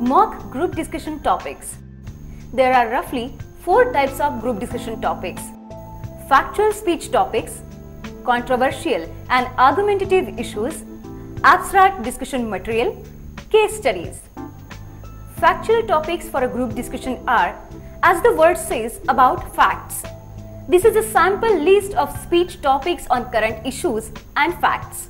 Mock group discussion topics. There are roughly 4 types of group discussion topics: factual speech topics, controversial and argumentative issues, abstract discussion material, case studies. Factual topics for a group discussion are, as the word says, about facts. This is a sample list of speech topics on current issues and facts.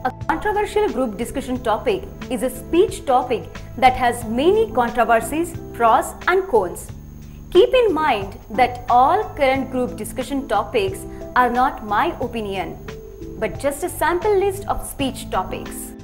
A controversial group discussion topic is a speech topic that has many controversies, pros and cons. Keep in mind that all current group discussion topics are not my opinion, but just a sample list of speech topics.